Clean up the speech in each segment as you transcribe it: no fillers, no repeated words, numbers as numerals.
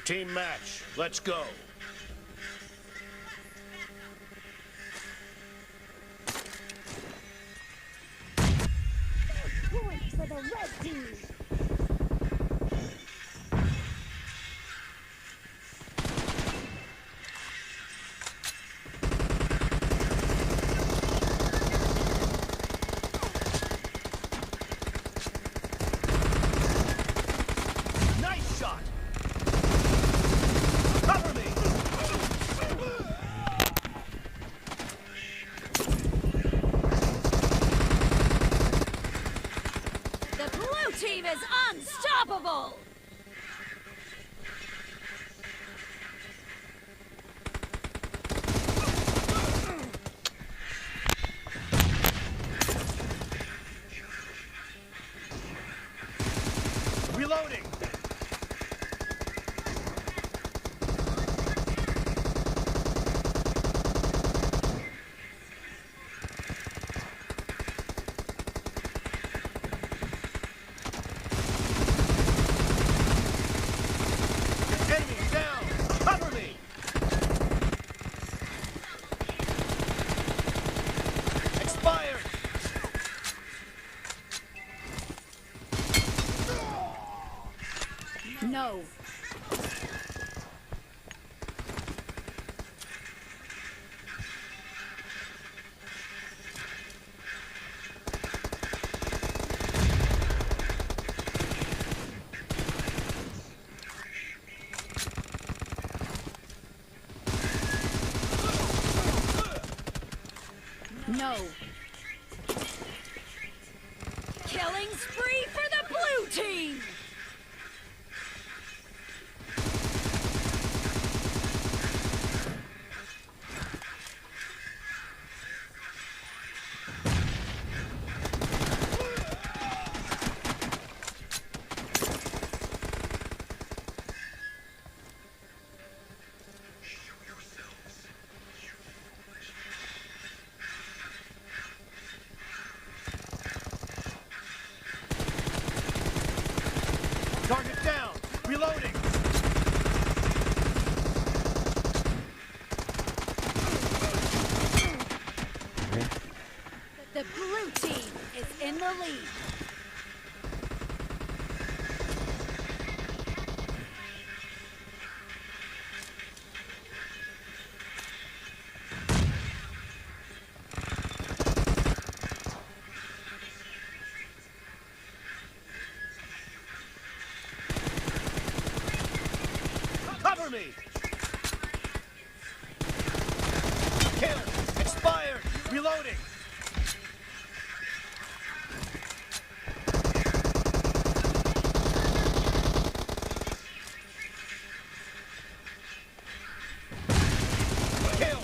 Team match, let's go. Point for the red team. Nice shot. Cover me. The blue team is unstoppable! Reloading. Enemy down. Cover me. Expired. No. No. Killing spree for the blue team! Target down. Reloading. The blue team is in the lead. Cover me. Kill. Expired. Reloading. Kill.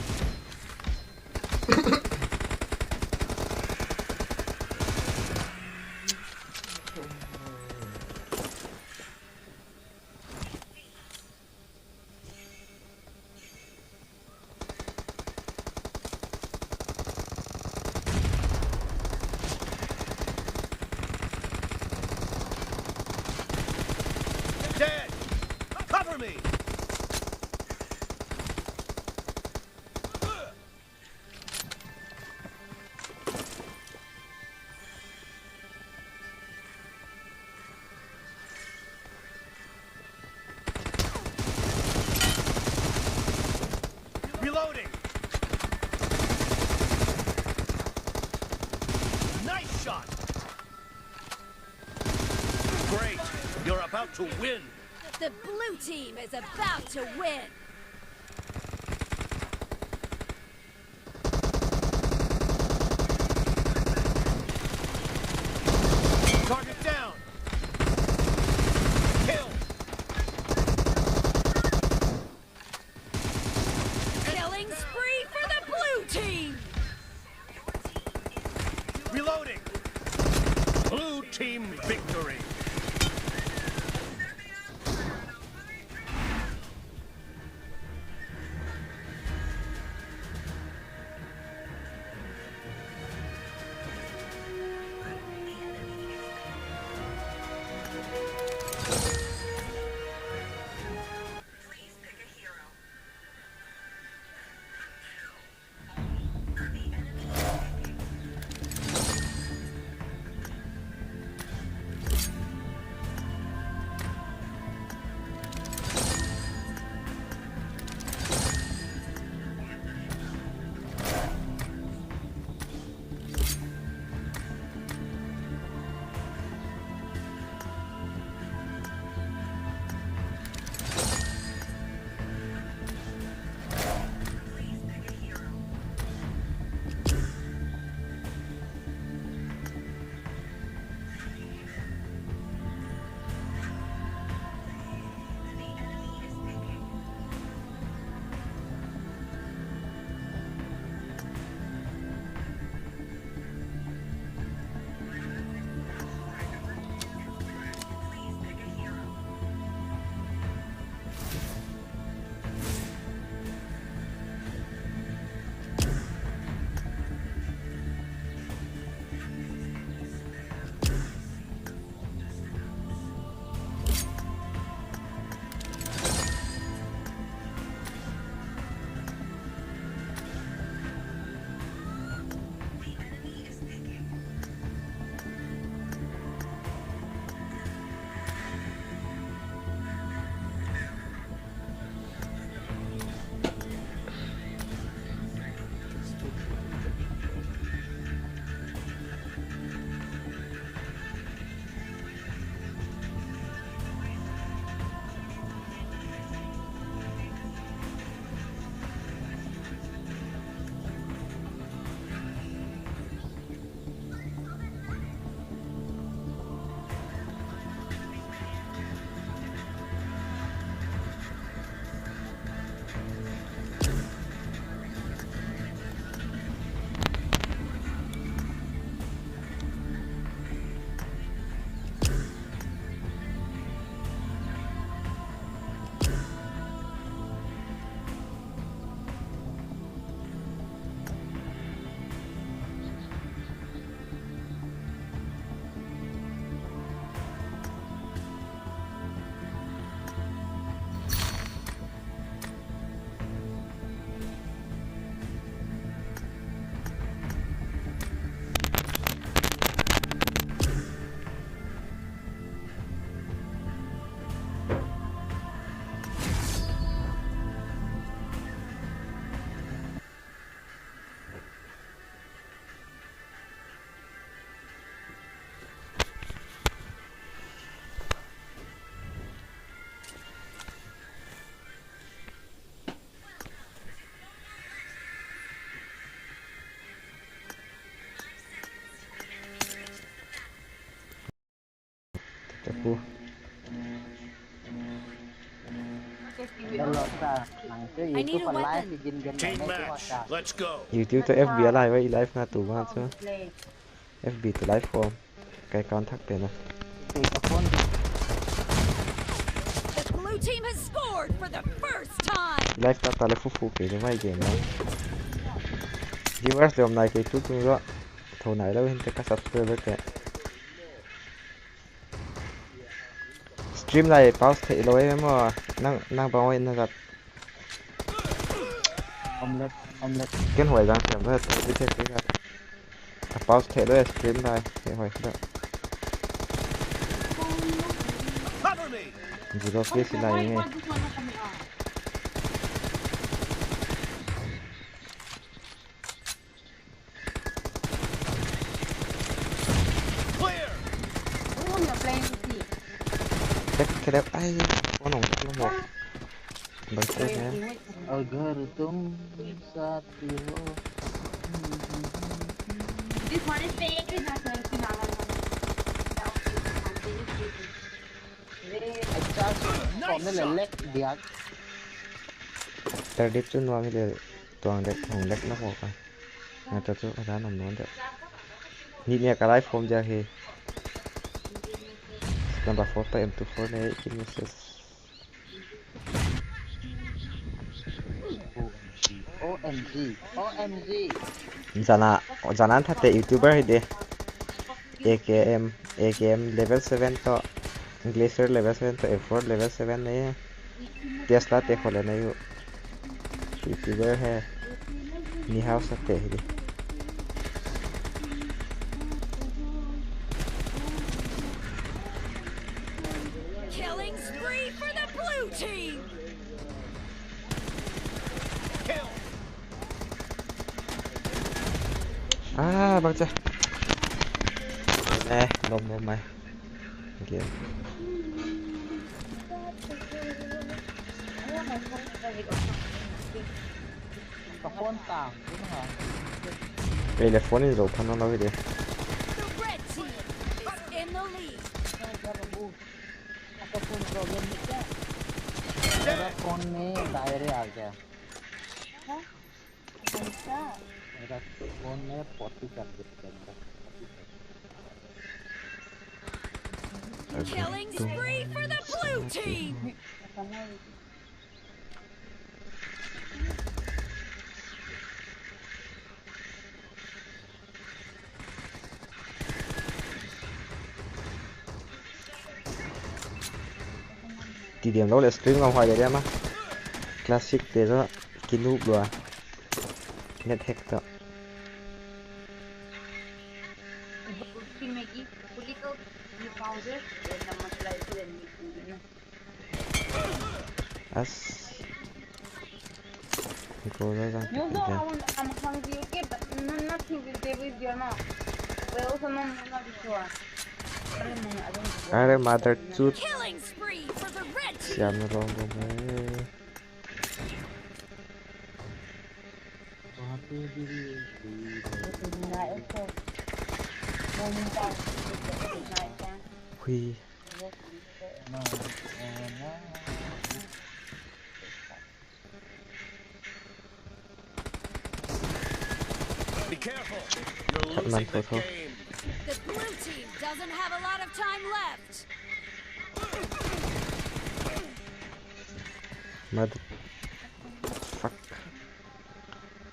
Dead. Cover me. Reloading. Nice shot. Great. You're about to win. The blue team is about to win. Target down. Kill. Killing spree for the blue team. Reloading. Blue team victory. กู แล้วเราจะหนังสืออยู่ทุกคนไลฟ์กินกันได้ Team ทุกวัน match. จ้ะ Let's go. YouTube ตัว FB อะไรไว้ live หน้าตู้บ้านใช่ไหม FB ตัว live form ไกลก่อนทักเป็นนะ ตีกับคน The blue team has scored for the first time. ไลฟ์ตาเลยฟูๆเกี่ยวกับเกมแล้วยูเอสเดี๋ยวไหนเคยทุกตัวก็โทรไหนแล้วเห็นแต่ก็ subscribe แล้วแต่สตรีมไลฟ์ pause เทเลยมั้งนั่งไปวันนั้นก็ อมเล็ต เกินหวยจังเสียงเพื่อวิเทศก็ pause เทเลยสตรีมไลฟ์เทหวยก็ Cover me. ยูโรฟิสิไลฟ์ไง Clear. แค่ได้ไอ้คนของที่เราบอกบางทีนะ agar tum sati ho This one is fake, is not going to be अच्छा कौन ले ले दिया แต่ดิบจุนวางเลยตัวเด็กของเด็กนักบอกกันงานจะจุอาจารย์หนุ่มน้อยเด็กนี่เนี่ยก็ไลฟ์ผมจะเฮnumber 4 ไป M24 ในกินมิสเซส OMG OMG จากนั้นถ้าเตะยูทูบเบอร์ให้ดี AKM level 7ต่อ Glacier level 7ต่อ F4 level 7นี่เทียสลาเตะคนละในยูทูบเบอร์ให้นี่เฮาส์เตะให้ดี Killing spree for the blue team. Kill. บางจ้ะลมไหมโอเค กับคนต่างใช่ไหมฮะ ไปเลยโฟนนี่เราพันน้องเราไปดิ The red team is in the lead. मेरा phone में diary आ गया मेरा phone में 40 कर देते हैं Killing spree for the blue team. ทีเดียวเราเลยสตรีมเอาไว้ได้ไหมคลาสสิกเดี๋ยวกินรูปด้วยเน็ตแฮกต่อ Maggie, put it out, you powder, and the masala is in the as กูได้จัง No, no, I'm hungry, okay, but nothing will be with your mouth. Well, also, no, not before. I don't know. อะไรมาแต่จุด Killing spree for the red เสี team. ยมลงไป หุย Be careful. You're Cut losing man the photo. game. The blue team doesn't have a lot of time left.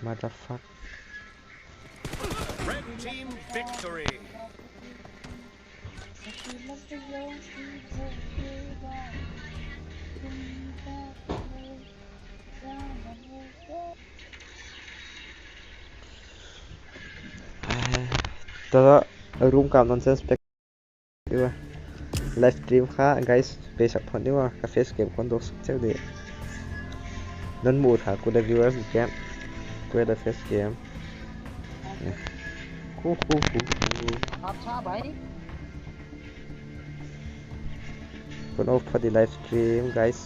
Motherfuck Red team victory. Tara room ka nonsense spec diba live stream ka guys base up hon diba ka face game kon dos cheu de non mu tha ku da viewers game ku da face game ku अच्छा भाई kon off for the live stream guys